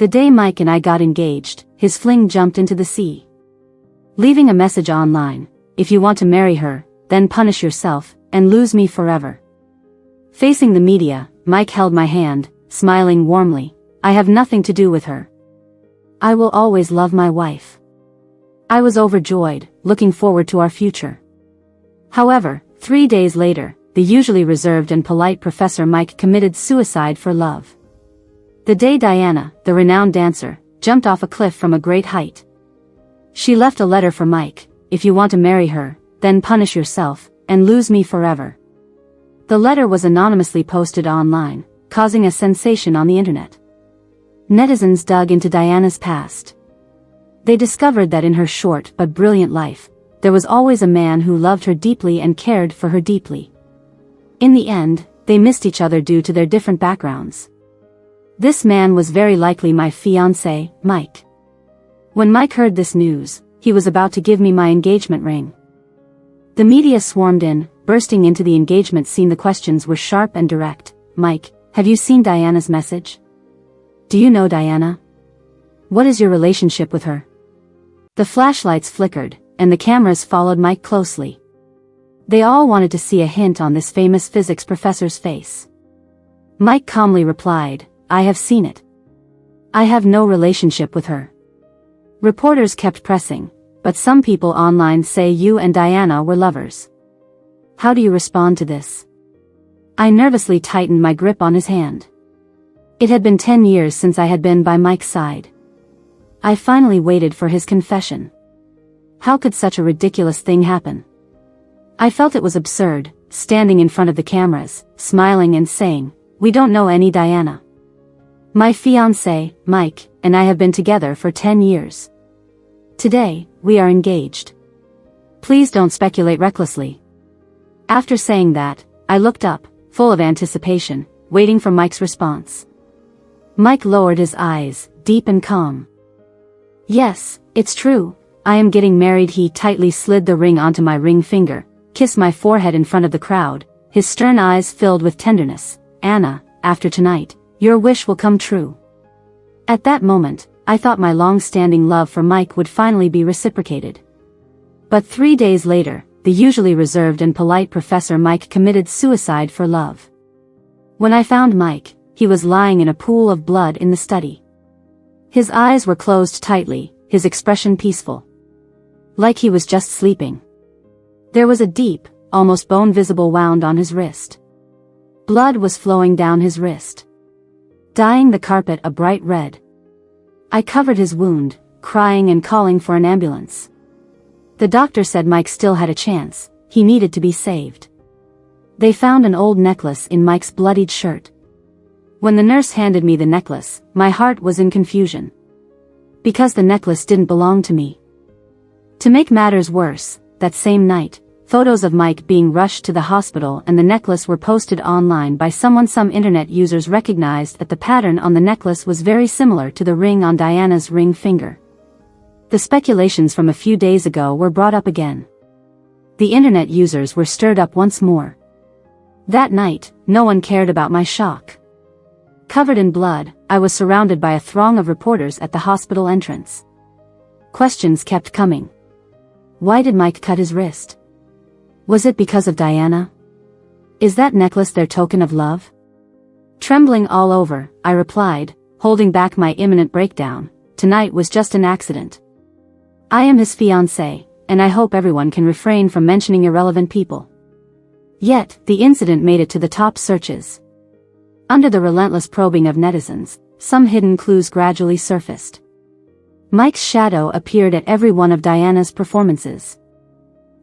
The day Mike and I got engaged, his fling jumped into the sea. Leaving a message online, "If you want to marry her, then punish yourself, and lose me forever." Facing the media, Mike held my hand, smiling warmly. "I have nothing to do with her. I will always love my wife." I was overjoyed, looking forward to our future. However, 3 days later, the usually reserved and polite Professor Mike committed suicide for love. The day Diana, the renowned dancer, jumped off a cliff from a great height. She left a letter for Mike: "If you want to marry her, then punish yourself, and lose me forever." The letter was anonymously posted online, causing a sensation on the internet. Netizens dug into Diana's past. They discovered that in her short but brilliant life, there was always a man who loved her deeply and cared for her deeply. In the end, they missed each other due to their different backgrounds. This man was very likely my fiancé, Mike. When Mike heard this news, he was about to give me my engagement ring. The media swarmed in, bursting into the engagement scene. The questions were sharp and direct. "Mike, have you seen Diana's message? Do you know Diana? What is your relationship with her?" The flashlights flickered, and the cameras followed Mike closely. They all wanted to see a hint on this famous physics professor's face. Mike calmly replied, "I have seen it. I have no relationship with her." Reporters kept pressing, "But some people online say you and Diana were lovers. How do you respond to this?" I nervously tightened my grip on his hand. It had been 10 years since I had been by Mike's side. I finally waited for his confession. How could such a ridiculous thing happen? I felt it was absurd, standing in front of the cameras, smiling and saying, "We don't know any Diana. My fiancé, Mike, and I have been together for 10 years. Today, we are engaged. Please don't speculate recklessly." After saying that, I looked up, full of anticipation, waiting for Mike's response. Mike lowered his eyes, deep and calm. "Yes, it's true. I am getting married." He tightly slid the ring onto my ring finger, kissed my forehead in front of the crowd, his stern eyes filled with tenderness. "Anna, after tonight, your wish will come true." At that moment, I thought my long-standing love for Mike would finally be reciprocated. But 3 days later, the usually reserved and polite Professor Mike committed suicide for love. When I found Mike, he was lying in a pool of blood in the study. His eyes were closed tightly, his expression peaceful. Like he was just sleeping. There was a deep, almost bone-visible wound on his wrist. Blood was flowing down his wrist, dyeing the carpet a bright red. I covered his wound, crying and calling for an ambulance. The doctor said Mike still had a chance, he needed to be saved. They found an old necklace in Mike's bloodied shirt. When the nurse handed me the necklace, my heart was in confusion. Because the necklace didn't belong to me. To make matters worse, that same night, photos of Mike being rushed to the hospital and the necklace were posted online by someone. Some internet users recognized that the pattern on the necklace was very similar to the ring on Diana's ring finger. The speculations from a few days ago were brought up again. The internet users were stirred up once more. That night, no one cared about my shock. Covered in blood, I was surrounded by a throng of reporters at the hospital entrance. Questions kept coming. Why did Mike cut his wrist? Was it because of Diana? Is that necklace their token of love? Trembling all over, I replied, holding back my imminent breakdown, "Tonight was just an accident. I am his fiancé, and I hope everyone can refrain from mentioning irrelevant people." Yet, the incident made it to the top searches. Under the relentless probing of netizens, some hidden clues gradually surfaced. Mike's shadow appeared at every one of Diana's performances.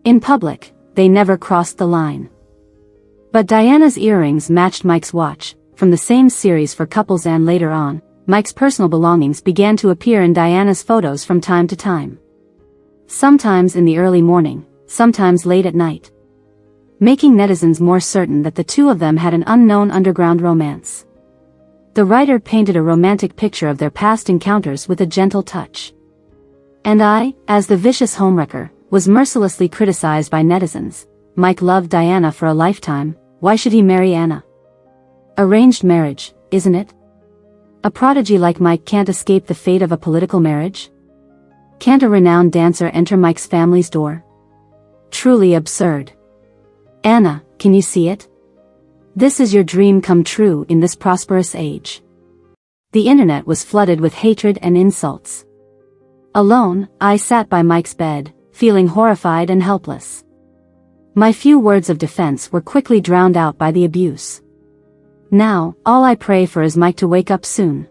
In public, they never crossed the line. But Diana's earrings matched Mike's watch, from the same series for couples, and later on, Mike's personal belongings began to appear in Diana's photos from time to time. Sometimes in the early morning, sometimes late at night. Making netizens more certain that the two of them had an unknown underground romance. The writer painted a romantic picture of their past encounters with a gentle touch. And I, as the vicious homewrecker, was mercilessly criticized by netizens. Mike loved Diana for a lifetime, why should he marry Anna? Arranged marriage, isn't it? A prodigy like Mike can't escape the fate of a political marriage? Can't a renowned dancer enter Mike's family's door? Truly absurd. Anna, can you see it? This is your dream come true in this prosperous age. The internet was flooded with hatred and insults. Alone, I sat by Mike's bed, feeling horrified and helpless. My few words of defense were quickly drowned out by the abuse. Now, all I pray for is Mike to wake up soon.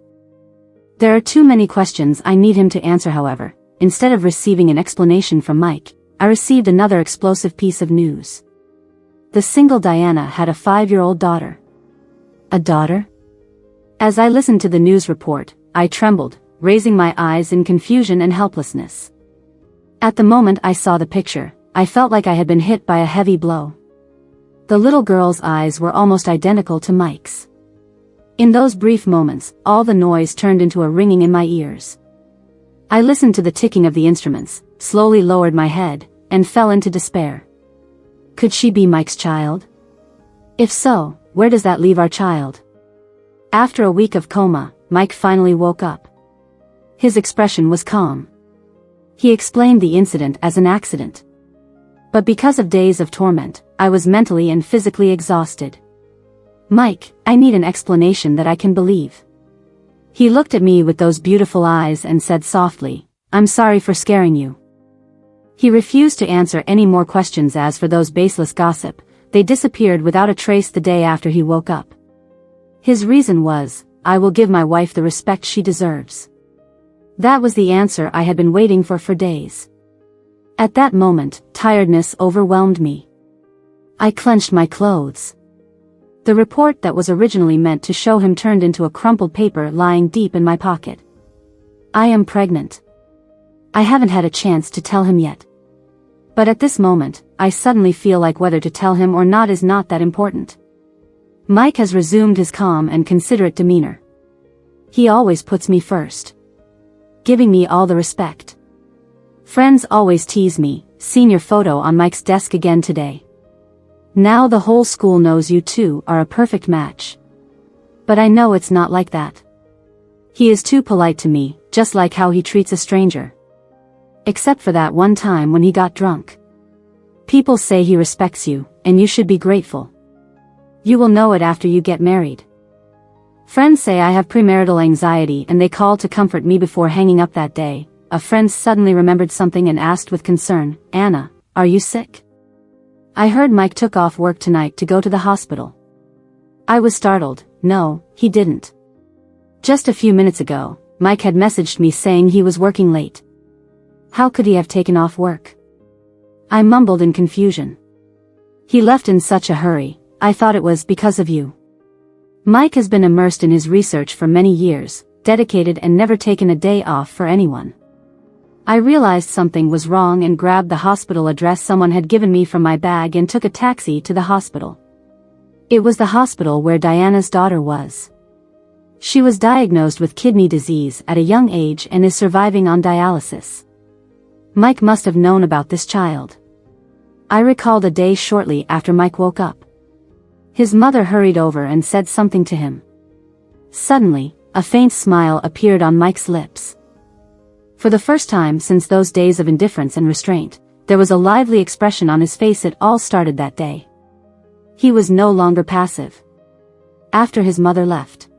There are too many questions I need him to answer. However, instead of receiving an explanation from Mike, I received another explosive piece of news. The single Diana had a 5-year-old daughter. A daughter? As I listened to the news report, I trembled, raising my eyes in confusion and helplessness. At the moment I saw the picture, I felt like I had been hit by a heavy blow. The little girl's eyes were almost identical to Mike's. In those brief moments, all the noise turned into a ringing in my ears. I listened to the ticking of the instruments, slowly lowered my head, and fell into despair. Could she be Mike's child? If so, where does that leave our child? After a week of coma, Mike finally woke up. His expression was calm. He explained the incident as an accident. But because of days of torment, I was mentally and physically exhausted. Mike, I need an explanation that I can believe. He looked at me with those beautiful eyes and said softly, I'm sorry for scaring you. He refused to answer any more questions. As for those baseless gossip, they disappeared without a trace the day after he woke up. His reason was, I will give my wife the respect she deserves. That was the answer I had been waiting for days. At that moment, tiredness overwhelmed me. I clenched my clothes. The report that was originally meant to show him turned into a crumpled paper lying deep in my pocket. I am pregnant. I haven't had a chance to tell him yet. But at this moment, I suddenly feel like whether to tell him or not is not that important. Mike has resumed his calm and considerate demeanor. He always puts me first, giving me all the respect. Friends always tease me, seen your photo on Mike's desk again today. Now the whole school knows you two are a perfect match. But I know it's not like that. He is too polite to me, just like how he treats a stranger. Except for that one time when he got drunk. People say he respects you, and you should be grateful. You will know it after you get married. Friends say I have premarital anxiety and they called to comfort me before hanging up that day. A friend suddenly remembered something and asked with concern, Anna, are you sick? I heard Mike took off work tonight to go to the hospital. I was startled. No, he didn't. Just a few minutes ago, Mike had messaged me saying he was working late. How could he have taken off work? I mumbled in confusion. He left in such a hurry. I thought it was because of you. Mike has been immersed in his research for many years, dedicated and never taken a day off for anyone. I realized something was wrong and grabbed the hospital address someone had given me from my bag and took a taxi to the hospital. It was the hospital where Diana's daughter was. She was diagnosed with kidney disease at a young age and is surviving on dialysis. Mike must have known about this child. I recalled a day shortly after Mike woke up. His mother hurried over and said something to him. Suddenly, a faint smile appeared on Mike's lips. For the first time since those days of indifference and restraint, there was a lively expression on his face. It all started that day. He was no longer passive. After his mother left,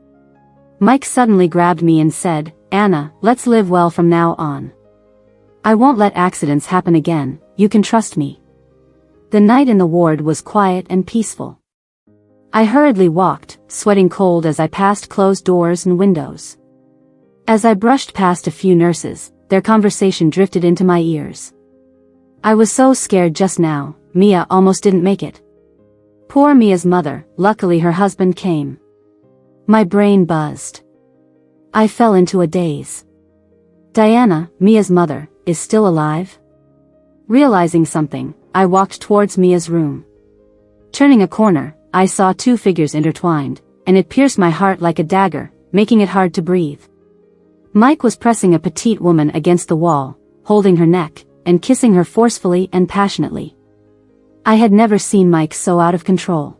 Mike suddenly grabbed me and said, Anna, let's live well from now on. I won't let accidents happen again, you can trust me. The night in the ward was quiet and peaceful. I hurriedly walked, sweating cold as I passed closed doors and windows. As I brushed past a few nurses, their conversation drifted into my ears. I was so scared just now, Mia almost didn't make it. Poor Mia's mother, luckily her husband came. My brain buzzed. I fell into a daze. Diana, Mia's mother, is still alive? Realizing something, I walked towards Mia's room. Turning a corner, I saw two figures intertwined, and it pierced my heart like a dagger, making it hard to breathe. Mike was pressing a petite woman against the wall, holding her neck, and kissing her forcefully and passionately. I had never seen Mike so out of control.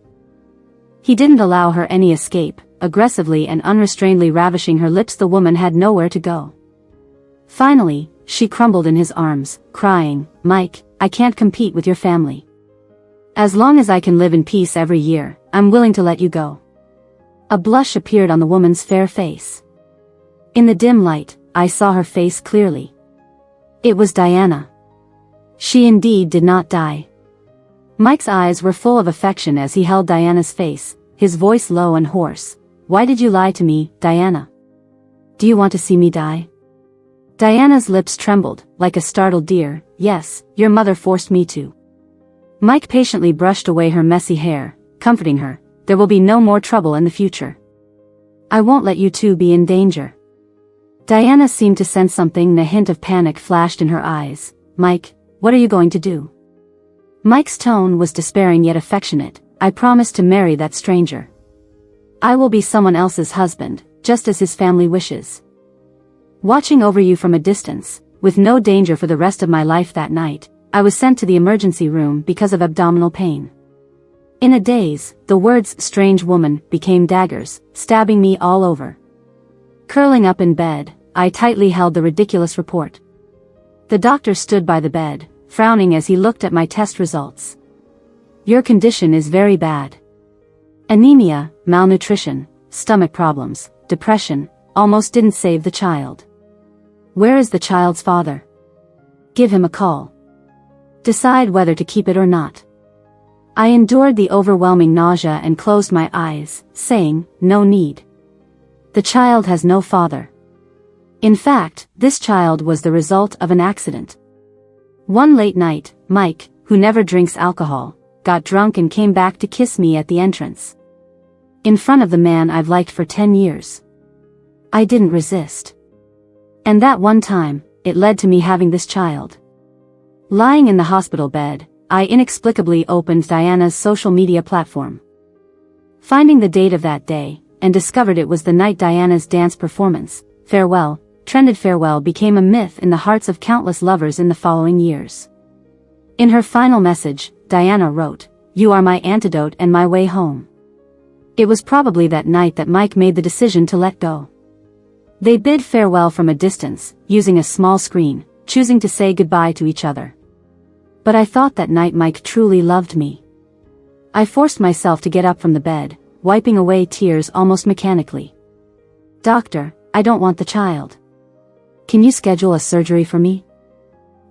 He didn't allow her any escape, aggressively and unrestrainedly ravishing her lips. The woman had nowhere to go. Finally, she crumbled in his arms, crying, "Mike, I can't compete with your family. As long as I can live in peace every year, I'm willing to let you go." A blush appeared on the woman's fair face. In the dim light, I saw her face clearly. It was Diana. She indeed did not die. Mike's eyes were full of affection as he held Diana's face, his voice low and hoarse. "Why did you lie to me, Diana? Do you want to see me die?" Diana's lips trembled, like a startled deer. "Yes, your mother forced me to." Mike patiently brushed away her messy hair, comforting her. "There will be no more trouble in the future. I won't let you two be in danger." Diana seemed to sense something. A hint of panic flashed in her eyes. "Mike, what are you going to do?" Mike's tone was despairing yet affectionate. "I promise to marry that stranger. I will be someone else's husband, just as his family wishes. Watching over you from a distance, with no danger for the rest of my life." That night, I was sent to the emergency room because of abdominal pain. In a daze, the words "strange woman" became daggers, stabbing me all over. Curling up in bed, I tightly held the ridiculous report. The doctor stood by the bed, frowning as he looked at my test results. "Your condition is very bad. Anemia, malnutrition, stomach problems, depression, almost didn't save the child. Where is the child's father? Give him a call. Decide whether to keep it or not." I endured the overwhelming nausea and closed my eyes, saying, "No need. The child has no father." In fact, this child was the result of an accident. One late night, Mike, who never drinks alcohol, got drunk and came back to kiss me at the entrance. In front of the man I've liked for 10 years. I didn't resist. And that one time, it led to me having this child. Lying in the hospital bed, I inexplicably opened Diana's social media platform. Finding the date of that day, and discovered it was the night Diana's dance performance, Farewell, trended. Farewell became a myth in the hearts of countless lovers in the following years. In her final message, Diana wrote, "You are my antidote and my way home." It was probably that night that Mike made the decision to let go. They bid farewell from a distance, using a small screen, choosing to say goodbye to each other. But I thought that night Mike truly loved me. I forced myself to get up from the bed, wiping away tears almost mechanically. "Doctor, I don't want the child. Can you schedule a surgery for me?"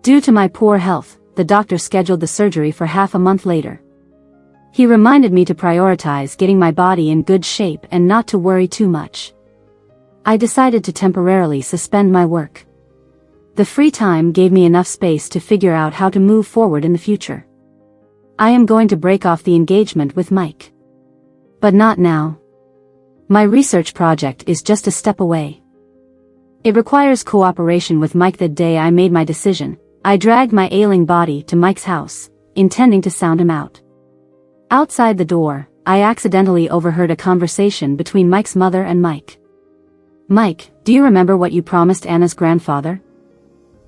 Due to my poor health, the doctor scheduled the surgery for half a month later. He reminded me to prioritize getting my body in good shape and not to worry too much. I decided to temporarily suspend my work. The free time gave me enough space to figure out how to move forward in the future. I am going to break off the engagement with Mike. But not now. My research project is just a step away. It requires cooperation with Mike. The day I made my decision, I dragged my ailing body to Mike's house, intending to sound him out. Outside the door, I accidentally overheard a conversation between Mike's mother and Mike. "Mike, do you remember what you promised Anna's grandfather?"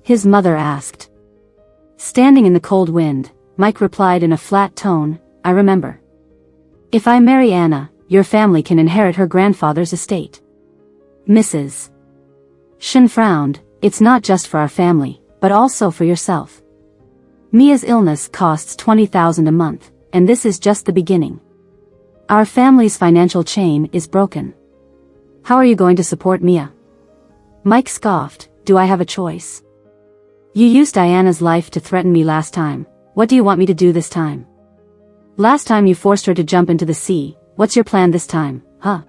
his mother asked. Standing in the cold wind, Mike replied in a flat tone, "I remember. If I marry Anna, your family can inherit her grandfather's estate." Mrs. Shin frowned. "It's not just for our family, but also for yourself. Mia's illness costs $20,000 a month, and this is just the beginning. Our family's financial chain is broken. How are you going to support Mia?" Mike scoffed. "Do I have a choice? You used Diana's life to threaten me last time. What do you want me to do this time? Last time you forced her to jump into the sea. What's your plan this time, huh?"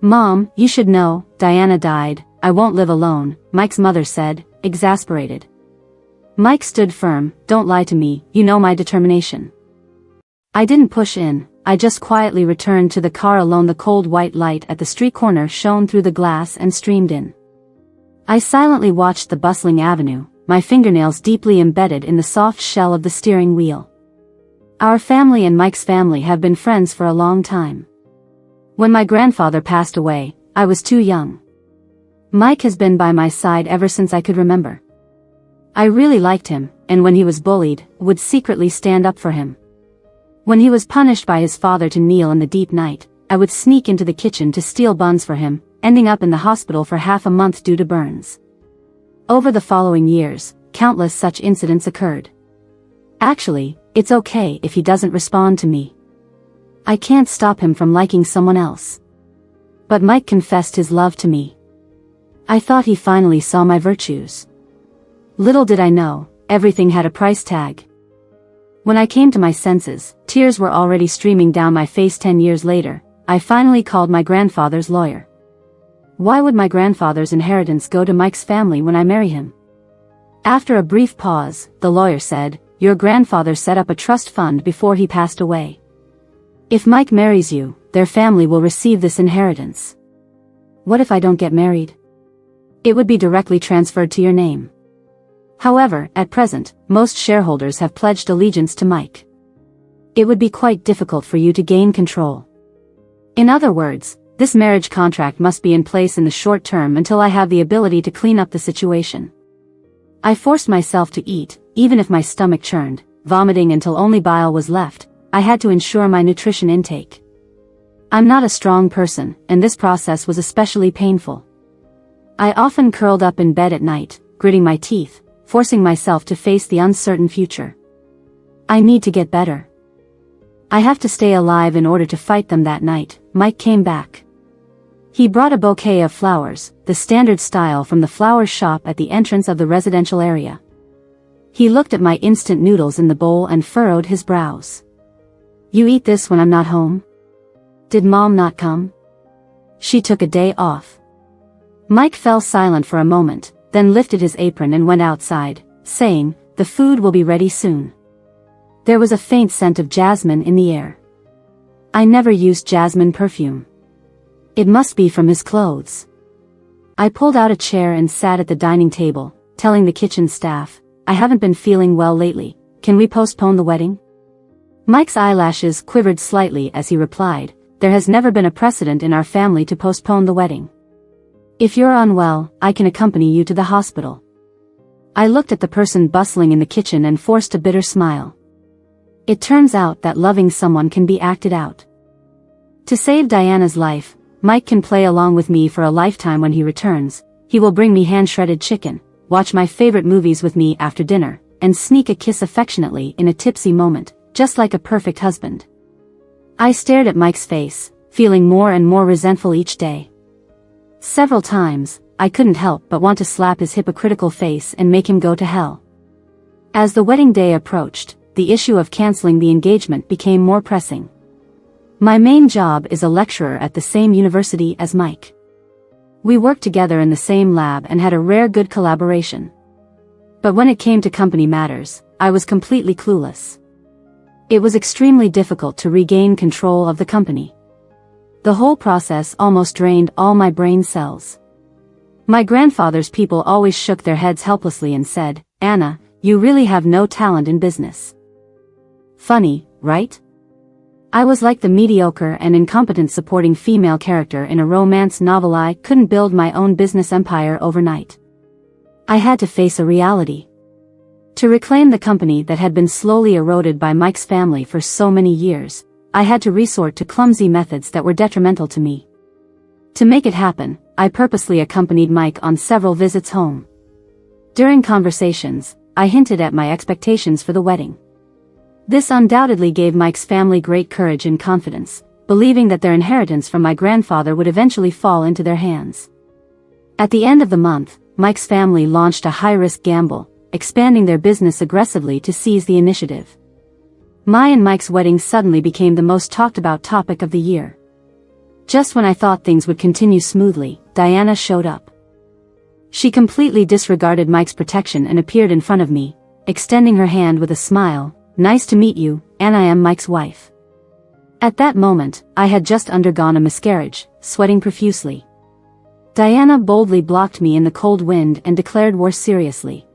"Mom, you should know, Diana died. I won't live alone," Mike's mother said, exasperated. Mike stood firm. "Don't lie to me, you know my determination." I didn't push in, I just quietly returned to the car alone. The cold white light at the street corner shone through the glass and streamed in. I silently watched the bustling avenue, my fingernails deeply embedded in the soft shell of the steering wheel. Our family and Mike's family have been friends for a long time. When my grandfather passed away, I was too young. Mike has been by my side ever since I could remember. I really liked him, and when he was bullied, would secretly stand up for him. When he was punished by his father to kneel in the deep night, I would sneak into the kitchen to steal buns for him, ending up in the hospital for half a month due to burns. Over the following years, countless such incidents occurred. Actually, it's okay if he doesn't respond to me. I can't stop him from liking someone else. But Mike confessed his love to me. I thought he finally saw my virtues. Little did I know, everything had a price tag. When I came to my senses, tears were already streaming down my face 10 years later. I finally called my grandfather's lawyer. Why would my grandfather's inheritance go to Mike's family when I marry him? After a brief pause, the lawyer said, "Your grandfather set up a trust fund before he passed away. If Mike marries you, their family will receive this inheritance. What if I don't get married? It would be directly transferred to your name. However, at present, most shareholders have pledged allegiance to Mike. It would be quite difficult for you to gain control. In other words, this marriage contract must be in place in the short term until I have the ability to clean up the situation." I forced myself to eat, even if my stomach churned, vomiting until only bile was left. I had to ensure my nutrition intake. I'm not a strong person, and this process was especially painful. I often curled up in bed at night, gritting my teeth, forcing myself to face the uncertain future. I need to get better. I have to stay alive in order to fight them. That night, Mike came back. He brought a bouquet of flowers, the standard style from the flower shop at the entrance of the residential area. He looked at my instant noodles in the bowl and furrowed his brows. "You eat this when I'm not home? Did Mom not come? She took a day off." Mike fell silent for a moment, then lifted his apron and went outside, saying, "The food will be ready soon." There was a faint scent of jasmine in the air. I never used jasmine perfume. It must be from his clothes. I pulled out a chair and sat at the dining table, telling the kitchen staff, "I haven't been feeling well lately, can we postpone the wedding?" Mike's eyelashes quivered slightly as he replied, "There has never been a precedent in our family to postpone the wedding. If you're unwell, I can accompany you to the hospital." I looked at the person bustling in the kitchen and forced a bitter smile. It turns out that loving someone can be acted out. To save Diana's life, Mike can play along with me for a lifetime. When he returns, he will bring me hand-shredded chicken, watch my favorite movies with me after dinner, and sneak a kiss affectionately in a tipsy moment, just like a perfect husband. I stared at Mike's face, feeling more and more resentful each day. Several times, I couldn't help but want to slap his hypocritical face and make him go to hell. As the wedding day approached, the issue of canceling the engagement became more pressing. My main job is a lecturer at the same university as Mike. We worked together in the same lab and had a rare good collaboration. But when it came to company matters, I was completely clueless. It was extremely difficult to regain control of the company. The whole process almost drained all my brain cells. My grandfather's people always shook their heads helplessly and said, "Anna, you really have no talent in business." Funny, right? I was like the mediocre and incompetent supporting female character in a romance novel. I couldn't build my own business empire overnight. I had to face a reality. To reclaim the company that had been slowly eroded by Mike's family for so many years, I had to resort to clumsy methods that were detrimental to me. To make it happen, I purposely accompanied Mike on several visits home. During conversations, I hinted at my expectations for the wedding. This undoubtedly gave Mike's family great courage and confidence, believing that their inheritance from my grandfather would eventually fall into their hands. At the end of the month, Mike's family launched a high-risk gamble, expanding their business aggressively to seize the initiative. My and Mike's wedding suddenly became the most talked-about topic of the year. Just when I thought things would continue smoothly, Diana showed up. She completely disregarded Mike's protection and appeared in front of me, extending her hand with a smile. "Nice to meet you, and I am Mike's wife." At that moment, I had just undergone a miscarriage, sweating profusely. Diana boldly blocked me in the cold wind and declared war seriously.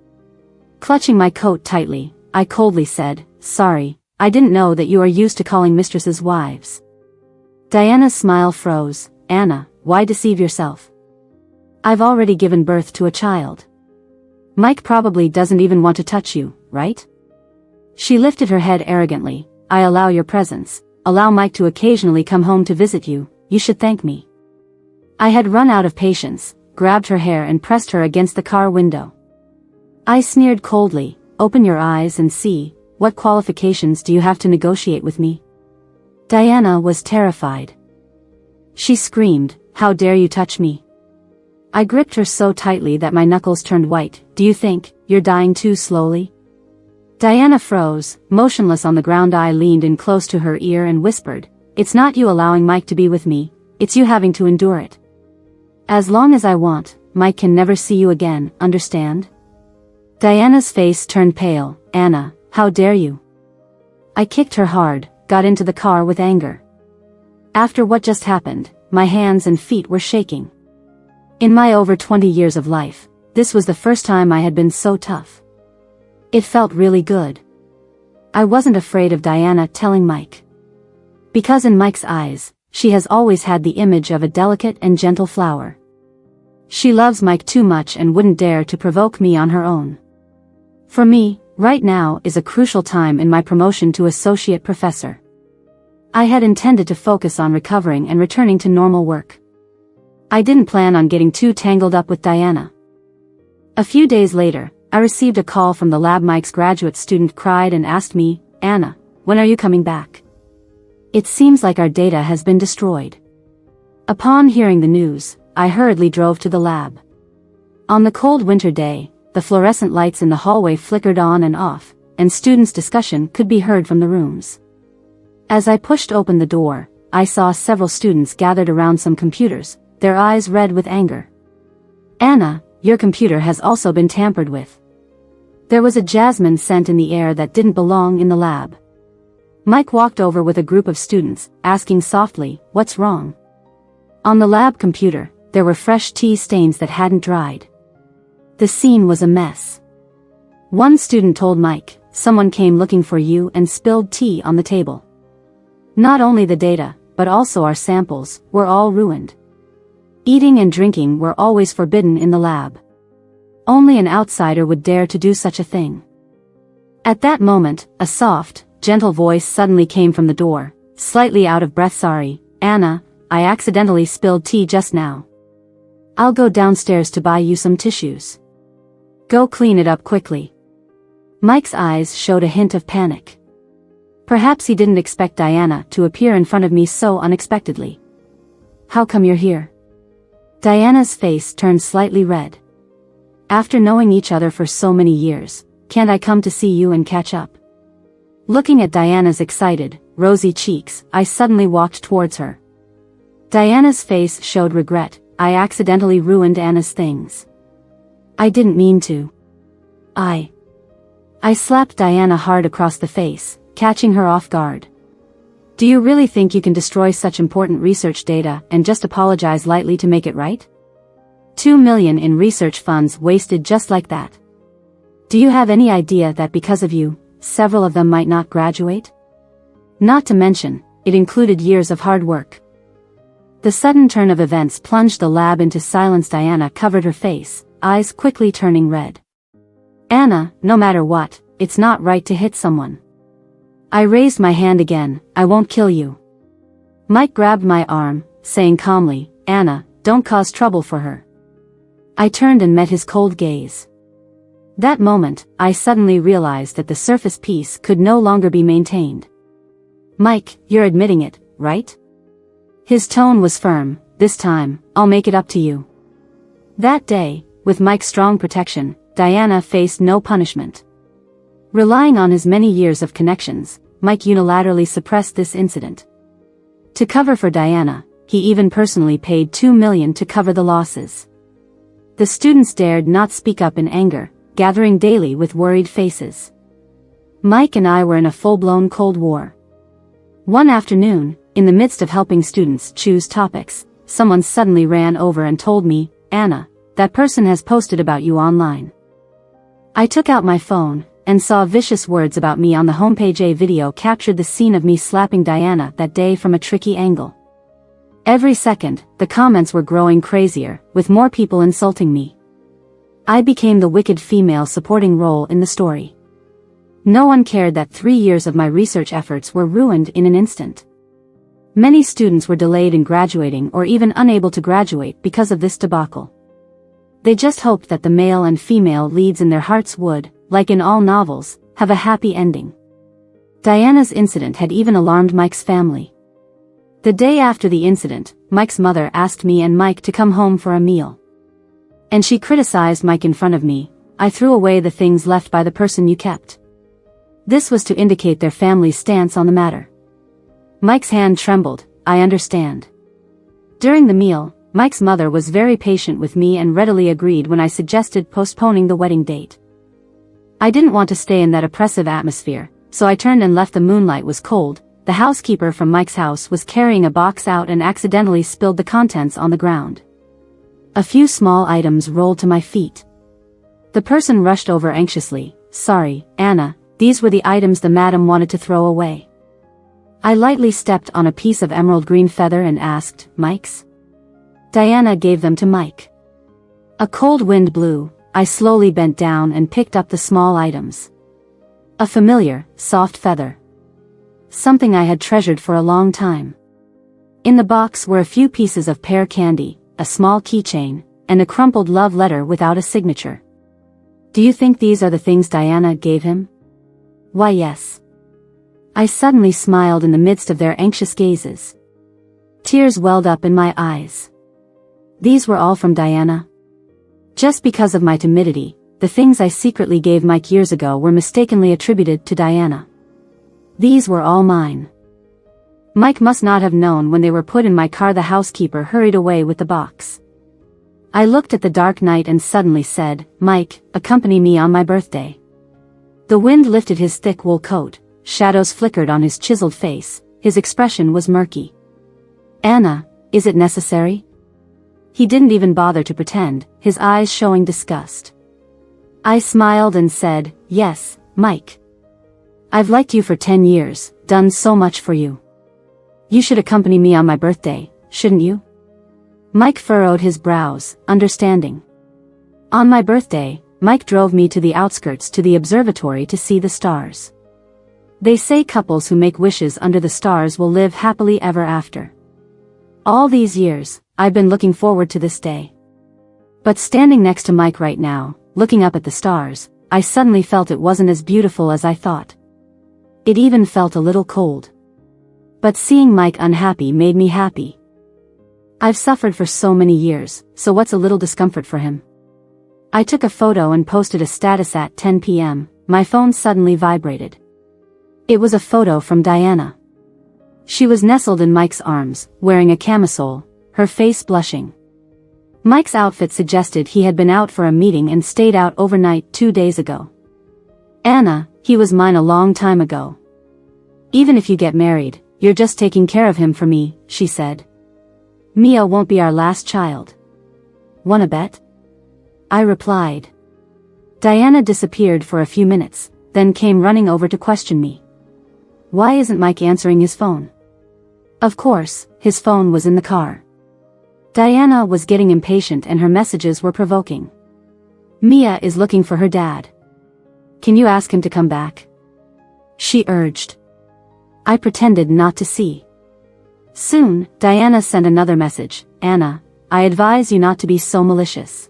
Clutching my coat tightly, I coldly said, "Sorry, I didn't know that you are used to calling mistresses wives." Diana's smile froze. "Anna, why deceive yourself? I've already given birth to a child. Mike probably doesn't even want to touch you, right?" She lifted her head arrogantly. "I allow your presence, allow Mike to occasionally come home to visit you, you should thank me. I had run out of patience, grabbed her hair and pressed her against the car window. I sneered coldly, open your eyes and see, what qualifications do you have to negotiate with me? Diana was terrified. She screamed, how dare you touch me? I gripped her so tightly that my knuckles turned white. Do you think you're dying too slowly? Diana froze, motionless on the ground. I leaned in close to her ear and whispered, it's not you allowing Mike to be with me, it's you having to endure it. As long as I want, Mike can never see you again, understand? Diana's face turned pale. Anna, how dare you? I kicked her hard, got into the car with anger. After what just happened, my hands and feet were shaking. In my over 20 years of life, this was the first time I had been so tough. It felt really good. I wasn't afraid of Diana telling Mike. Because in Mike's eyes, she has always had the image of a delicate and gentle flower. She loves Mike too much and wouldn't dare to provoke me on her own. For me, right now is a crucial time in my promotion to associate professor. I had intended to focus on recovering and returning to normal work. I didn't plan on getting too tangled up with Diana. A few days later, I received a call from the lab. Mike's graduate student cried and asked me, Anna, when are you coming back? It seems like our data has been destroyed. Upon hearing the news, I hurriedly drove to the lab. On the cold winter day, the fluorescent lights in the hallway flickered on and off, and students' discussion could be heard from the rooms. As I pushed open the door, I saw several students gathered around some computers, their eyes red with anger. Anna, your computer has also been tampered with. There was a jasmine scent in the air that didn't belong in the lab. Mike walked over with a group of students, asking softly, what's wrong? On the lab computer, there were fresh tea stains that hadn't dried. The scene was a mess. One student told Mike, someone came looking for you and spilled tea on the table. Not only the data, but also our samples, were all ruined. Eating and drinking were always forbidden in the lab. Only an outsider would dare to do such a thing. At that moment, a soft, gentle voice suddenly came from the door, slightly out of breath. Sorry, Anna, I accidentally spilled tea just now. I'll go downstairs to buy you some tissues. Go clean it up quickly. Mike's eyes showed a hint of panic. Perhaps he didn't expect Diana to appear in front of me so unexpectedly. How come you're here? Diana's face turned slightly red. After knowing each other for so many years, can't I come to see you and catch up? Looking at Diana's excited, rosy cheeks, I suddenly walked towards her. Diana's face showed regret. I accidentally ruined Anna's things. I didn't mean to. I slapped Diana hard across the face, catching her off guard. Do you really think you can destroy such important research data and just apologize lightly to make it right? 2 million in research funds wasted just like that. Do you have any idea that because of you, several of them might not graduate? Not to mention, it included years of hard work. The sudden turn of events plunged the lab into silence. Diana covered her face, eyes quickly turning red. Anna, no matter what, it's not right to hit someone. I raised my hand again. I won't kill you. Mike grabbed my arm, saying calmly, Anna, don't cause trouble for her. I turned and met his cold gaze. That moment, I suddenly realized that the surface peace could no longer be maintained. Mike, you're admitting it, right? His tone was firm. This time, I'll make it up to you. That day, with Mike's strong protection, Diana faced no punishment. Relying on his many years of connections, Mike unilaterally suppressed this incident. To cover for Diana, he even personally paid $2 million to cover the losses. The students dared not speak up in anger, gathering daily with worried faces. Mike and I were in a full-blown Cold War. One afternoon, in the midst of helping students choose topics, someone suddenly ran over and told me, Anna, that person has posted about you online. I took out my phone, and saw vicious words about me on the homepage. A video captured the scene of me slapping Diana that day from a tricky angle. Every second, the comments were growing crazier, with more people insulting me. I became the wicked female supporting role in the story. No one cared that 3 years of my research efforts were ruined in an instant. Many students were delayed in graduating or even unable to graduate because of this debacle. They just hoped that the male and female leads in their hearts would, like in all novels, have a happy ending. Diana's incident had even alarmed Mike's family. The day after the incident, Mike's mother asked me and Mike to come home for a meal. And she criticized Mike in front of me. "I threw away the things left by the person you kept." This was to indicate their family's stance on the matter. Mike's hand trembled. "I understand." During the meal, Mike's mother was very patient with me and readily agreed when I suggested postponing the wedding date. I didn't want to stay in that oppressive atmosphere, so I turned and left. The moonlight was cold. The housekeeper from Mike's house was carrying a box out and accidentally spilled the contents on the ground. A few small items rolled to my feet. The person rushed over anxiously. "Sorry, Anna, these were the items the madam wanted to throw away." I lightly stepped on a piece of emerald green feather and asked, "Mike's?" Diana gave them to Mike. A cold wind blew. I slowly bent down and picked up the small items. A familiar, soft feather. Something I had treasured for a long time. In the box were a few pieces of pear candy, a small keychain, and a crumpled love letter without a signature. "Do you think these are the things Diana gave him?" "Why, yes." I suddenly smiled in the midst of their anxious gazes. Tears welled up in my eyes. These were all from Diana? Just because of my timidity, the things I secretly gave Mike years ago were mistakenly attributed to Diana. These were all mine. Mike must not have known when they were put in my car. The housekeeper hurried away with the box. I looked at the dark night and suddenly said, "Mike, accompany me on my birthday." The wind lifted his thick wool coat, shadows flickered on his chiseled face, his expression was murky. "Anna, is it necessary?" He didn't even bother to pretend, his eyes showing disgust. I smiled and said, "Yes, Mike. I've liked you for 10 years, done so much for you. You should accompany me on my birthday, shouldn't you?" Mike furrowed his brows, understanding. On my birthday, Mike drove me to the outskirts to the observatory to see the stars. They say couples who make wishes under the stars will live happily ever after. All these years, I've been looking forward to this day. But standing next to Mike right now, looking up at the stars, I suddenly felt it wasn't as beautiful as I thought. It even felt a little cold. But seeing Mike unhappy made me happy. I've suffered for so many years, so what's a little discomfort for him? I took a photo and posted a status at 10 p.m. My phone suddenly vibrated. It was a photo from Diana. She was nestled in Mike's arms, wearing a camisole, her face blushing. Mike's outfit suggested he had been out for a meeting and stayed out overnight 2 days ago. "Anna, he was mine a long time ago. Even if you get married, you're just taking care of him for me," she said. "Mia won't be our last child. Wanna bet?" I replied. Diana disappeared for a few minutes, then came running over to question me. Why isn't Mike answering his phone? Of course, his phone was in the car. Diana was getting impatient and her messages were provoking. "Mia is looking for her dad. Can you ask him to come back?" she urged. I pretended not to see. Soon, Diana sent another message. "Anna, I advise you not to be so malicious.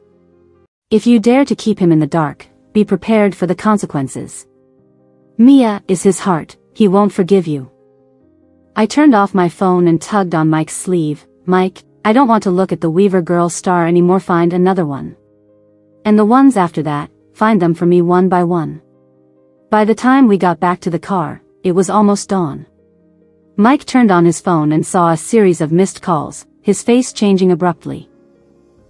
If you dare to keep him in the dark, be prepared for the consequences. Mia is his heart, he won't forgive you." I turned off my phone and tugged on Mike's sleeve. "Mike, I don't want to look at the Weaver Girl star anymore. Find another one. And the ones after that, find them for me one by one." By the time we got back to the car, it was almost dawn. Mike turned on his phone and saw a series of missed calls, his face changing abruptly.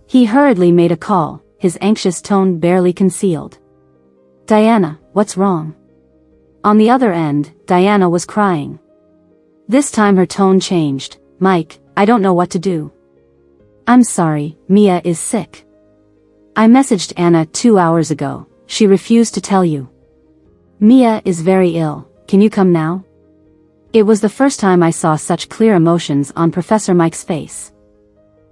He hurriedly made a call, his anxious tone barely concealed. "Diana, what's wrong?" On the other end, Diana was crying. This time her tone changed. "Mike, I don't know what to do. I'm sorry, Mia is sick. I messaged Anna 2 hours ago, she refused to tell you. Mia is very ill, can you come now?" It was the first time I saw such clear emotions on Professor Mike's face.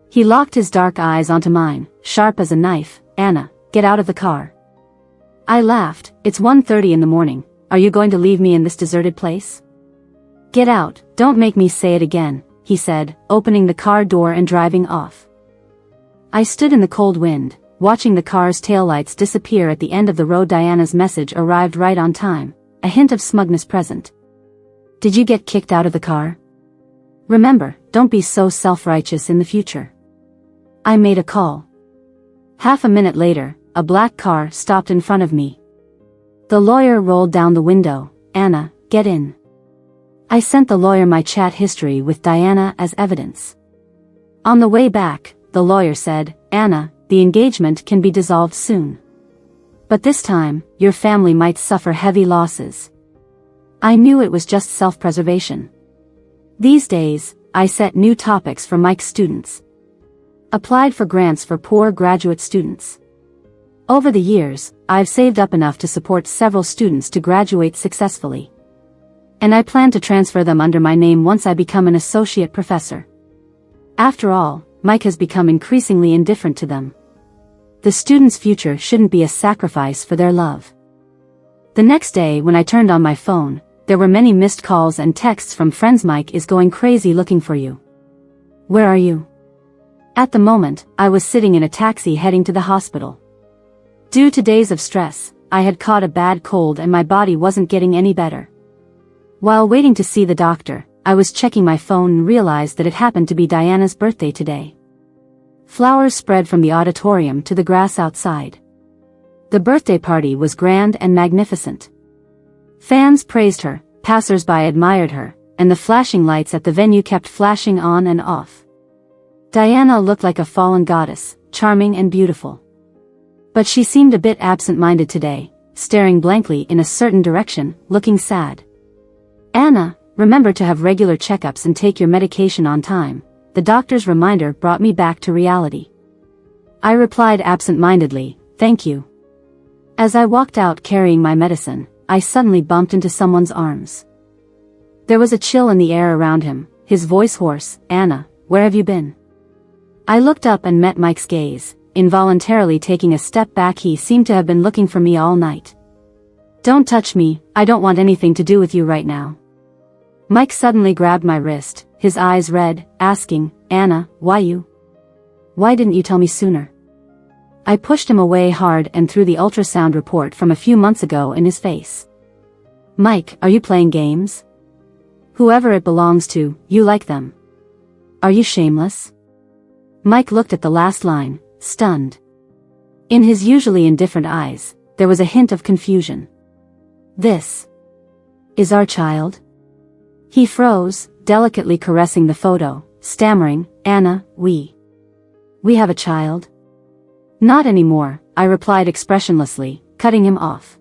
He locked his dark eyes onto mine, sharp as a knife. "Anna, get out of the car." I laughed. "It's 1:30 in the morning, are you going to leave me in this deserted place?" "Get out, don't make me say it again," he said, opening the car door and driving off. I stood in the cold wind, watching the car's taillights disappear at the end of the road. Diana's message arrived right on time, a hint of smugness present. Did you get kicked out of the car? Remember, don't be so self-righteous in the future. I made a call. Half a minute later, a black car stopped in front of me. The lawyer rolled down the window. Anna, get in. I sent the lawyer my chat history with Diana as evidence. On the way back, the lawyer said, Anna, the engagement can be dissolved soon. But this time, your family might suffer heavy losses. I knew it was just self-preservation. These days, I set new topics for Mike's students. Applied for grants for poor graduate students. Over the years, I've saved up enough to support several students to graduate successfully. And I plan to transfer them under my name once I become an associate professor. After all, Mike has become increasingly indifferent to them. The students' future shouldn't be a sacrifice for their love. The next day when I turned on my phone, there were many missed calls and texts from friends. Mike is going crazy looking for you. Where are you? At the moment, I was sitting in a taxi heading to the hospital. Due to days of stress, I had caught a bad cold and my body wasn't getting any better. While waiting to see the doctor, I was checking my phone and realized that it happened to be Diana's birthday today. Flowers spread from the auditorium to the grass outside. The birthday party was grand and magnificent. Fans praised her, passers-by admired her, and the flashing lights at the venue kept flashing on and off. Diana looked like a fallen goddess, charming and beautiful. But she seemed a bit absent-minded today, staring blankly in a certain direction, looking sad. Anna, remember to have regular checkups and take your medication on time. The doctor's reminder brought me back to reality. I replied absent-mindedly, thank you. As I walked out carrying my medicine, I suddenly bumped into someone's arms. There was a chill in the air around him, his voice hoarse. Anna, where have you been? I looked up and met Mike's gaze, involuntarily taking a step back. He seemed to have been looking for me all night. Don't touch me, I don't want anything to do with you right now. Mike suddenly grabbed my wrist, his eyes red, asking, Anna, why you? Why didn't you tell me sooner? I pushed him away hard and threw the ultrasound report from a few months ago in his face. Mike, are you playing games? Whoever it belongs to, you like them. Are you shameless? Mike looked at the last line, stunned. In his usually indifferent eyes, there was a hint of confusion. This is our child? He froze, delicately caressing the photo, stammering, Anna, we have a child? Not anymore, I replied expressionlessly, cutting him off.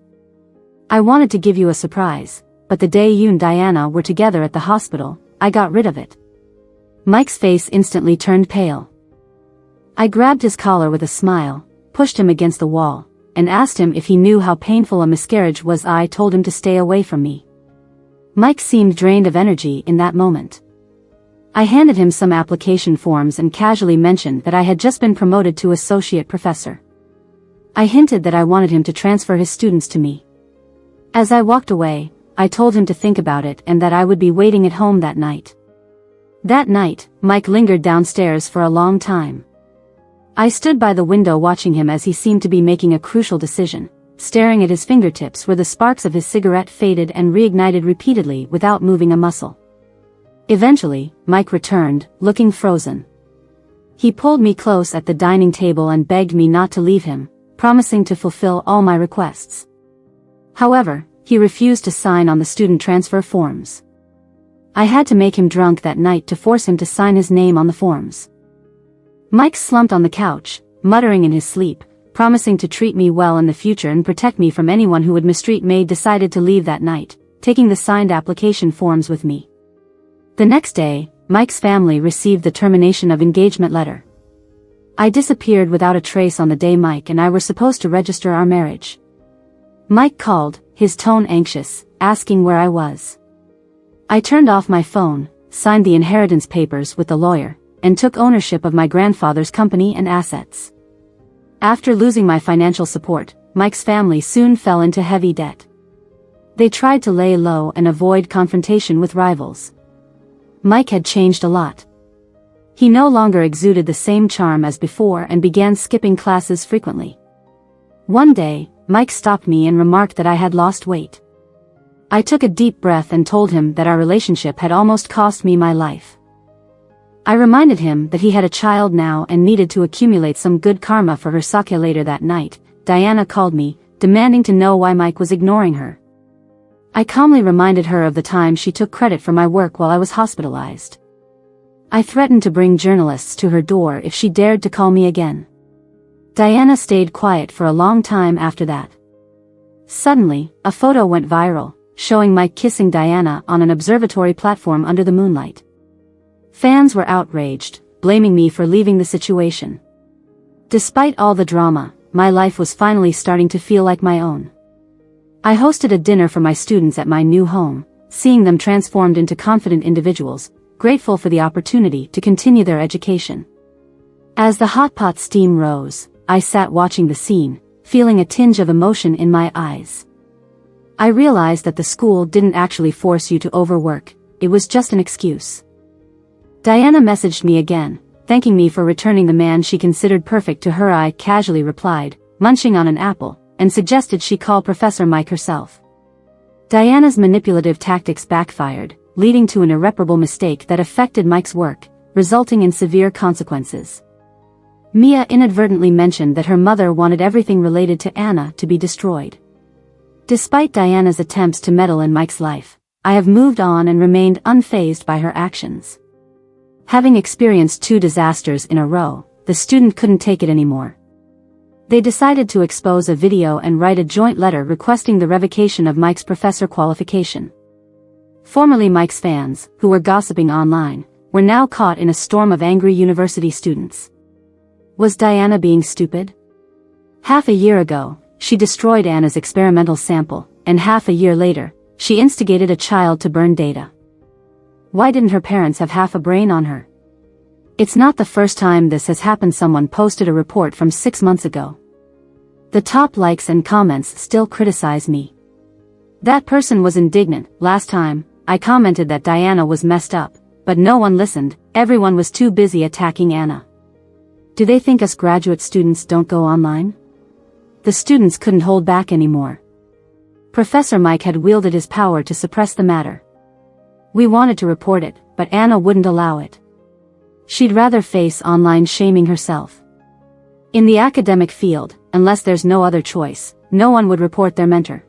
I wanted to give you a surprise, but the day you and Diana were together at the hospital, I got rid of it. Mike's face instantly turned pale. I grabbed his collar with a smile, pushed him against the wall, and asked him if he knew how painful a miscarriage was. I told him to stay away from me. Mike seemed drained of energy in that moment. I handed him some application forms and casually mentioned that I had just been promoted to associate professor. I hinted that I wanted him to transfer his students to me. As I walked away, I told him to think about it and that I would be waiting at home that night. That night, Mike lingered downstairs for a long time. I stood by the window watching him as he seemed to be making a crucial decision, staring at his fingertips where the sparks of his cigarette faded and reignited repeatedly without moving a muscle. Eventually, Mike returned, looking frozen. He pulled me close at the dining table and begged me not to leave him, promising to fulfill all my requests. However, he refused to sign on the student transfer forms. I had to make him drunk that night to force him to sign his name on the forms. Mike slumped on the couch, muttering in his sleep, promising to treat me well in the future and protect me from anyone who would mistreat me. Decided to leave that night, taking the signed application forms with me. The next day, Mike's family received the termination of engagement letter. I disappeared without a trace on the day Mike and I were supposed to register our marriage. Mike called, his tone anxious, asking where I was. I turned off my phone, signed the inheritance papers with the lawyer, and took ownership of my grandfather's company and assets. After losing my financial support, Mike's family soon fell into heavy debt. They tried to lay low and avoid confrontation with rivals. Mike had changed a lot. He no longer exuded the same charm as before and began skipping classes frequently. One day, Mike stopped me and remarked that I had lost weight. I took a deep breath and told him that our relationship had almost cost me my life. I reminded him that he had a child now and needed to accumulate some good karma for her sake. Later that night, Diana called me, demanding to know why Mike was ignoring her. I calmly reminded her of the time she took credit for my work while I was hospitalized. I threatened to bring journalists to her door if she dared to call me again. Diana stayed quiet for a long time after that. Suddenly, a photo went viral, showing Mike kissing Diana on an observatory platform under the moonlight. Fans were outraged, blaming me for leaving the situation. Despite all the drama, my life was finally starting to feel like my own. I hosted a dinner for my students at my new home, seeing them transformed into confident individuals, grateful for the opportunity to continue their education. As the hot pot steam rose, I sat watching the scene, feeling a tinge of emotion in my eyes. I realized that the school didn't actually force you to overwork, it was just an excuse. Diana messaged me again, thanking me for returning the man she considered perfect to her. I casually replied, munching on an apple, and suggested she call Professor Mike herself. Diana's manipulative tactics backfired, leading to an irreparable mistake that affected Mike's work, resulting in severe consequences. Mia inadvertently mentioned that her mother wanted everything related to Anna to be destroyed. Despite Diana's attempts to meddle in Mike's life, I have moved on and remained unfazed by her actions. Having experienced 2 disasters in a row, the student couldn't take it anymore. They decided to expose a video and write a joint letter requesting the revocation of Mike's professor qualification. Formerly Mike's fans, who were gossiping online, were now caught in a storm of angry university students. Was Diana being stupid? Half a year ago, she destroyed Anna's experimental sample, and half a year later, she instigated a child to burn data. Why didn't her parents have half a brain on her? It's not the first time this has happened. Someone posted a report from 6 months ago. The top likes and comments still criticize me. That person was indignant. Last time, I commented that Diana was messed up, but no one listened, everyone was too busy attacking Anna. Do they think us graduate students don't go online? The students couldn't hold back anymore. Professor Mike had wielded his power to suppress the matter. We wanted to report it, but Anna wouldn't allow it. She'd rather face online shaming herself. In the academic field, unless there's no other choice, no one would report their mentor.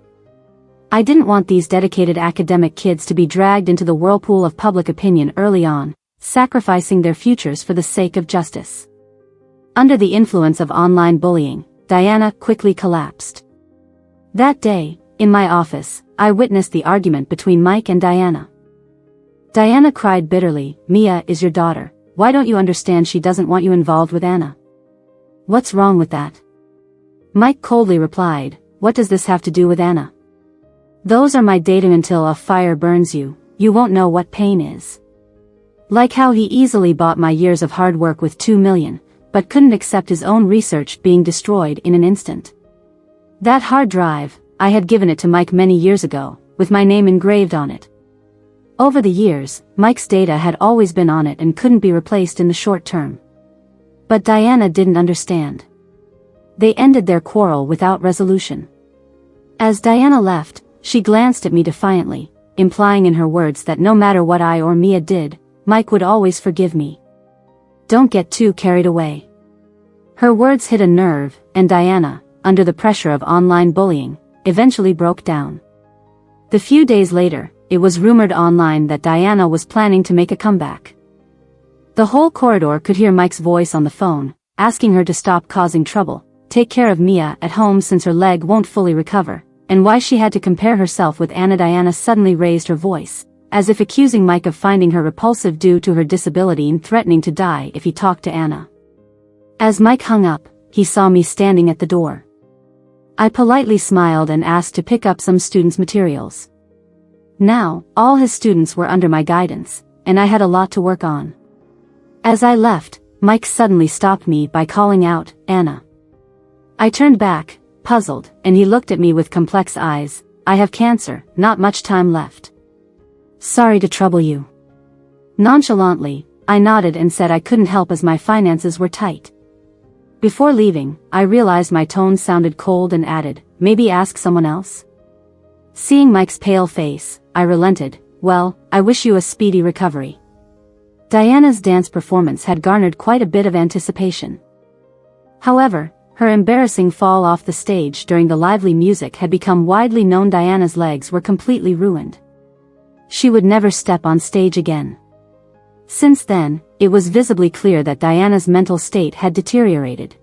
I didn't want these dedicated academic kids to be dragged into the whirlpool of public opinion early on, sacrificing their futures for the sake of justice. Under the influence of online bullying, Diana quickly collapsed. That day, in my office, I witnessed the argument between Mike and Diana. Diana cried bitterly, "Mia is your daughter. Why don't you understand she doesn't want you involved with Anna? What's wrong with that?" Mike coldly replied, "What does this have to do with Anna? Those are my dating until a fire burns you, you won't know what pain is." Like how he easily bought my years of hard work with 2 million, but couldn't accept his own research being destroyed in an instant. That hard drive, I had given it to Mike many years ago, with my name engraved on it. Over the years, Mike's data had always been on it and couldn't be replaced in the short term. But Diana didn't understand. They ended their quarrel without resolution. As Diana left, she glanced at me defiantly, implying in her words that no matter what I or Mia did, Mike would always forgive me. Don't get too carried away. Her words hit a nerve, and Diana, under the pressure of online bullying, eventually broke down. The few days later, it was rumored online that Diana was planning to make a comeback. The whole corridor could hear Mike's voice on the phone, asking her to stop causing trouble, take care of Mia at home since her leg won't fully recover, and why she had to compare herself with Anna. Diana suddenly raised her voice, as if accusing Mike of finding her repulsive due to her disability and threatening to die if he talked to Anna. As Mike hung up, he saw me standing at the door. I politely smiled and asked to pick up some students' materials. Now, all his students were under my guidance, and I had a lot to work on. As I left, Mike suddenly stopped me by calling out, "Anna." I turned back, puzzled, and he looked at me with complex eyes. "I have cancer, not much time left. Sorry to trouble you." Nonchalantly, I nodded and said I couldn't help as my finances were tight. Before leaving, I realized my tone sounded cold and added, maybe ask someone else? Seeing Mike's pale face, I relented, well, I wish you a speedy recovery. Diana's dance performance had garnered quite a bit of anticipation. However, her embarrassing fall off the stage during the lively music had become widely known. Diana's legs were completely ruined. She would never step on stage again. Since then, it was visibly clear that Diana's mental state had deteriorated.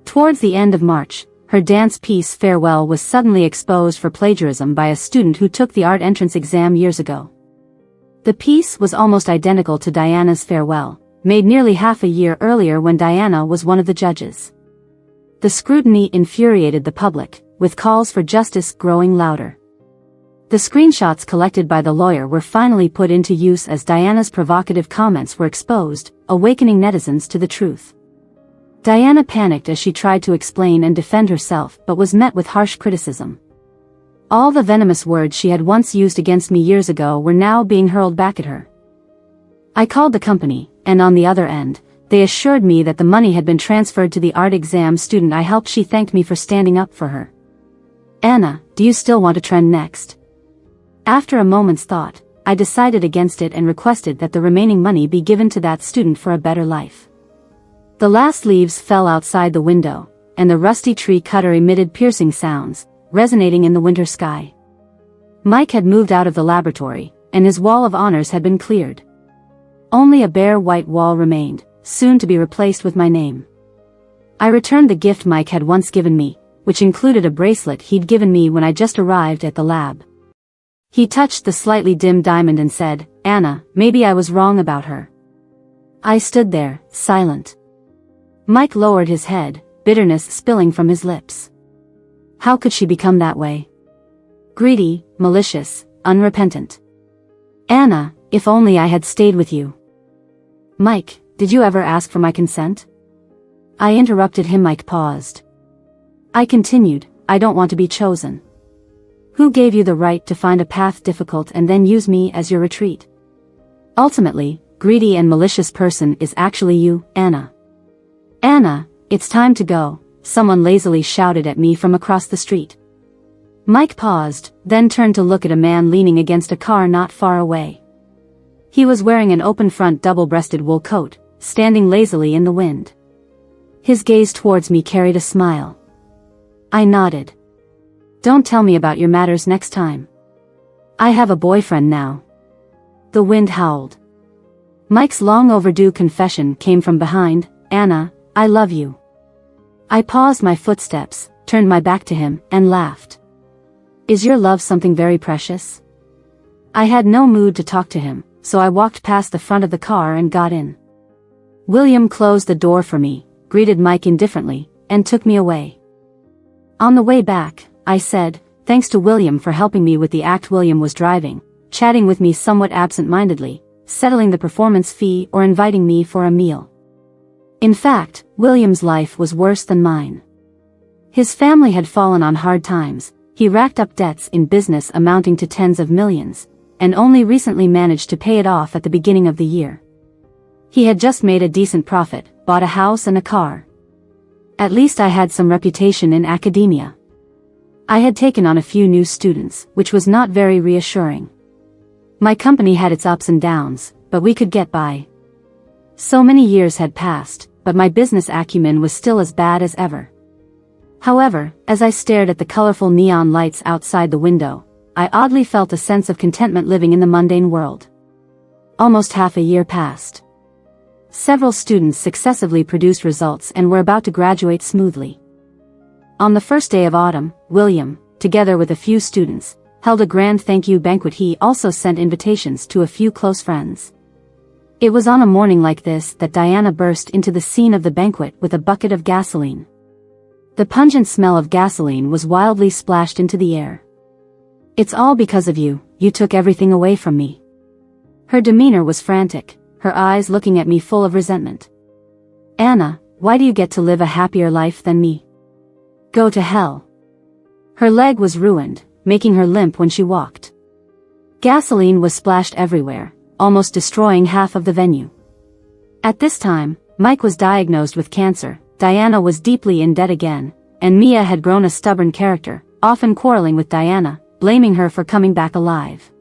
Towards the end of March, her dance piece Farewell was suddenly exposed for plagiarism by a student who took the art entrance exam years ago. The piece was almost identical to Diana's Farewell, made nearly half a year earlier when Diana was one of the judges. The scrutiny infuriated the public, with calls for justice growing louder. The screenshots collected by the lawyer were finally put into use as Diana's provocative comments were exposed, awakening netizens to the truth. Diana panicked as she tried to explain and defend herself but was met with harsh criticism. All the venomous words she had once used against me years ago were now being hurled back at her. I called the company, and on the other end, they assured me that the money had been transferred to the art exam student I helped. She thanked me for standing up for her. Anna, do you still want to trend next? After a moment's thought, I decided against it and requested that the remaining money be given to that student for a better life. The last leaves fell outside the window, and the rusty tree cutter emitted piercing sounds, resonating in the winter sky. Mike had moved out of the laboratory, and his wall of honors had been cleared. Only a bare white wall remained, soon to be replaced with my name. I returned the gift Mike had once given me, which included a bracelet he'd given me when I just arrived at the lab. He touched the slightly dim diamond and said, Anna, maybe I was wrong about her. I stood there, silent. Mike lowered his head, bitterness spilling from his lips. How could she become that way? Greedy, malicious, unrepentant. Anna, if only I had stayed with you. Mike, did you ever ask for my consent? I interrupted him. Mike paused. I continued, I don't want to be chosen. Who gave you the right to find a path difficult and then use me as your retreat? Ultimately, greedy and malicious person is actually you, Anna. Anna, it's time to go, someone lazily shouted at me from across the street. Mike paused, then turned to look at a man leaning against a car not far away. He was wearing an open-front double-breasted wool coat, standing lazily in the wind. His gaze towards me carried a smile. I nodded. Don't tell me about your matters next time. I have a boyfriend now. The wind howled. Mike's long overdue confession came from behind. Anna, I love you. I paused my footsteps, turned my back to him, and laughed. Is your love something very precious? I had no mood to talk to him, so I walked past the front of the car and got in. William closed the door for me, greeted Mike indifferently, and took me away. On the way back, I said, thanks to William for helping me with the act. William was driving, chatting with me somewhat absent-mindedly, settling the performance fee or inviting me for a meal. In fact, William's life was worse than mine. His family had fallen on hard times, he racked up debts in business amounting to tens of millions, and only recently managed to pay it off at the beginning of the year. He had just made a decent profit, bought a house and a car. At least I had some reputation in academia. I had taken on a few new students, which was not very reassuring. My company had its ups and downs, but we could get by. So many years had passed, but my business acumen was still as bad as ever. However, as I stared at the colorful neon lights outside the window, I oddly felt a sense of contentment living in the mundane world. Almost half a year passed. Several students successively produced results and were about to graduate smoothly. On the first day of autumn, William, together with a few students, held a grand thank you banquet. He also sent invitations to a few close friends. It was on a morning like this that Diana burst into the scene of the banquet with a bucket of gasoline. The pungent smell of gasoline was wildly splashed into the air. It's all because of you, you took everything away from me. Her demeanor was frantic, her eyes looking at me full of resentment. Anna, why do you get to live a happier life than me? Go to hell. Her leg was ruined, making her limp when she walked. Gasoline was splashed everywhere, almost destroying half of the venue. At this time, Mike was diagnosed with cancer, Diana was deeply in debt again, and Mia had grown a stubborn character, often quarreling with Diana, blaming her for coming back alive.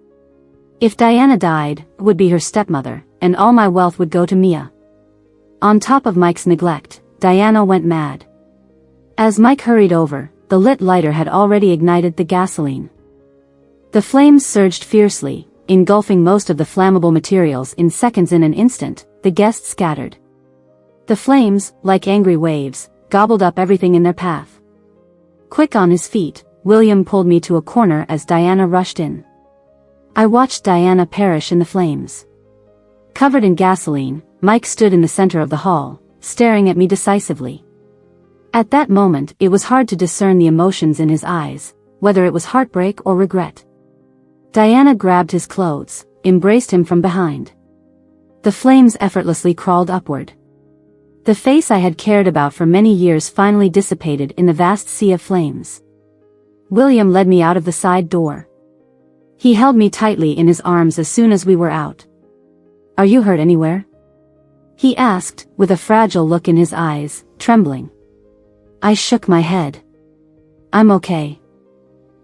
If Diana died, it would be her stepmother, and all my wealth would go to Mia. On top of Mike's neglect, Diana went mad. As Mike hurried over, the lit lighter had already ignited the gasoline. The flames surged fiercely, engulfing most of the flammable materials in seconds. In an instant, the guests scattered. The flames, like angry waves, gobbled up everything in their path. Quick on his feet, William pulled me to a corner as Diana rushed in. I watched Diana perish in the flames. Covered in gasoline, Mike stood in the center of the hall, staring at me decisively. At that moment, it was hard to discern the emotions in his eyes, whether it was heartbreak or regret. Diana grabbed his clothes, embraced him from behind. The flames effortlessly crawled upward. The face I had cared about for many years finally dissipated in the vast sea of flames. William led me out of the side door. He held me tightly in his arms as soon as we were out. "Are you hurt anywhere?" he asked, with a fragile look in his eyes, trembling. I shook my head. "I'm okay."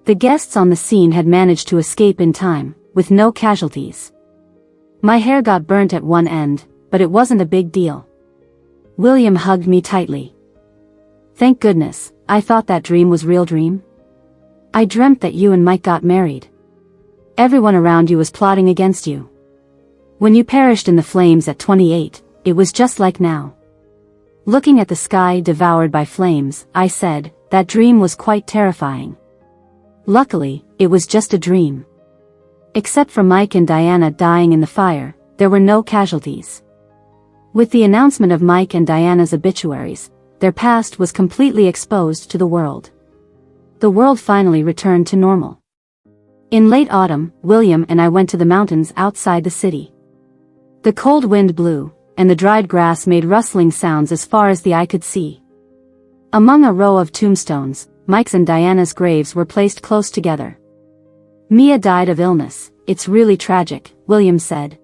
The guests on the scene had managed to escape in time, with no casualties. My hair got burnt at one end, but it wasn't a big deal. William hugged me tightly. "Thank goodness, I thought that dream was real dream. I dreamt that you and Mike got married. Everyone around you was plotting against you. When you perished in the flames at 28, it was just like now." Looking at the sky devoured by flames, I said, "That dream was quite terrifying. Luckily, it was just a dream." Except for Mike and Diana dying in the fire, there were no casualties. With the announcement of Mike and Diana's obituaries, their past was completely exposed to the world. The world finally returned to normal. In late autumn, William and I went to the mountains outside the city. The cold wind blew, and the dried grass made rustling sounds as far as the eye could see. Among a row of tombstones, Mike's and Diana's graves were placed close together. "Mia died of illness, it's really tragic," William said.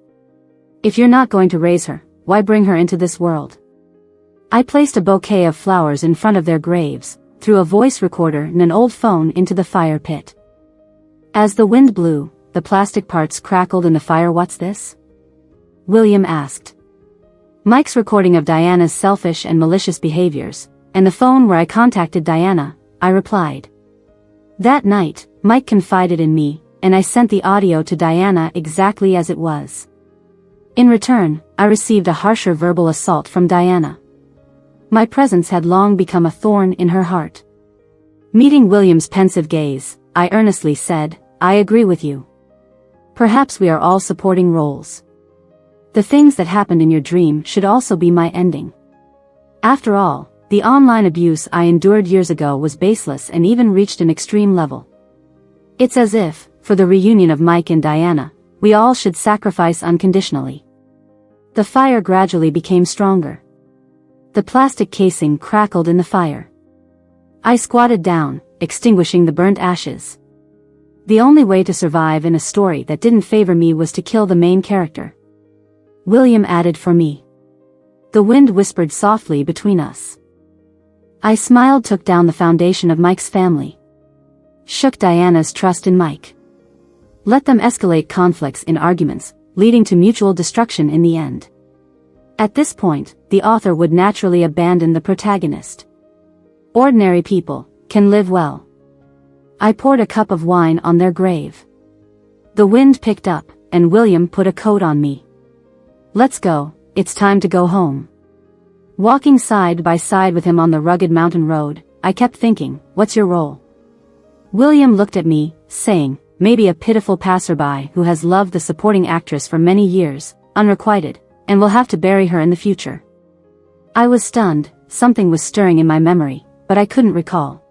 "If you're not going to raise her, why bring her into this world?" I placed a bouquet of flowers in front of their graves, threw a voice recorder and an old phone into the fire pit. As the wind blew, the plastic parts crackled in the fire. "What's this?" William asked. "Mike's recording of Diana's selfish and malicious behaviors, and the phone where I contacted Diana," I replied. That night, Mike confided in me, and I sent the audio to Diana exactly as it was. In return, I received a harsher verbal assault from Diana. My presence had long become a thorn in her heart. Meeting William's pensive gaze, I earnestly said, "I agree with you. Perhaps we are all supporting roles. The things that happened in your dream should also be my ending. After all, the online abuse I endured years ago was baseless and even reached an extreme level. It's as if, for the reunion of Mike and Diana, we all should sacrifice unconditionally." The fire gradually became stronger. The plastic casing crackled in the fire. I squatted down, extinguishing the burnt ashes. The only way to survive in a story that didn't favor me was to kill the main character. William added for me. The wind whispered softly between us. I smiled, took down the foundation of Mike's family. Shook Diana's trust in Mike. Let them escalate conflicts in arguments, leading to mutual destruction in the end. At this point, the author would naturally abandon the protagonist. Ordinary people can live well. I poured a cup of wine on their grave. The wind picked up, and William put a coat on me. "Let's go, it's time to go home." Walking side by side with him on the rugged mountain road, I kept thinking, "What's your role?" William looked at me, saying, "Maybe a pitiful passerby who has loved the supporting actress for many years, unrequited, and will have to bury her in the future." I was stunned, something was stirring in my memory, but I couldn't recall.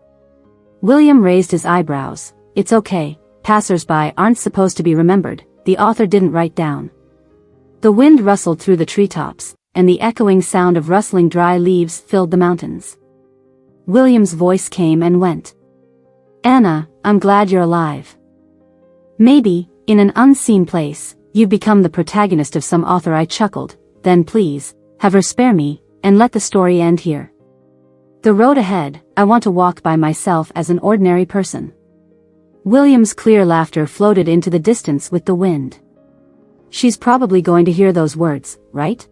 William raised his eyebrows. "It's okay, passers-by aren't supposed to be remembered," the author didn't write down. The wind rustled through the treetops, and the echoing sound of rustling dry leaves filled the mountains. William's voice came and went. "Anna, I'm glad you're alive. Maybe, in an unseen place, You become the protagonist of some author. I chuckled. Then please, have her spare me, and let the story end here. The road ahead, I want to walk by myself as an ordinary person. William's clear laughter floated into the distance with the wind. She's probably going to hear those words, right?